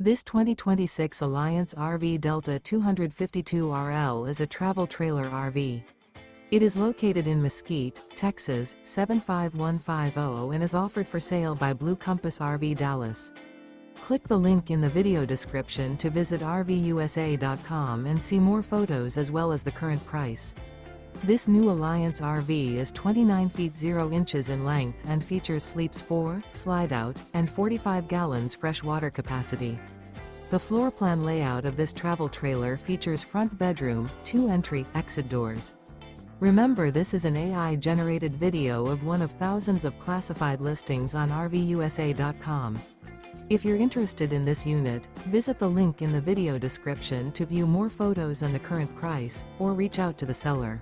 This 2026 Alliance RV Delta 252RL is a travel trailer RV. It is located in Mesquite, Texas, 75150 and is offered for sale by Blue Compass RV Dallas. Click the link in the video description to visit RVUSA.com and see more photos as well as the current price. This new Alliance RV is 29 feet 0 inches in length and features sleeps 4, slide-out, and 45 gallons fresh water capacity. The floor plan layout of this travel trailer features front bedroom, 2 entry/exit doors. Remember, this is an AI-generated video of one of thousands of classified listings on RVUSA.com. If you're interested in this unit, visit the link in the video description to view more photos and the current price, or reach out to the seller.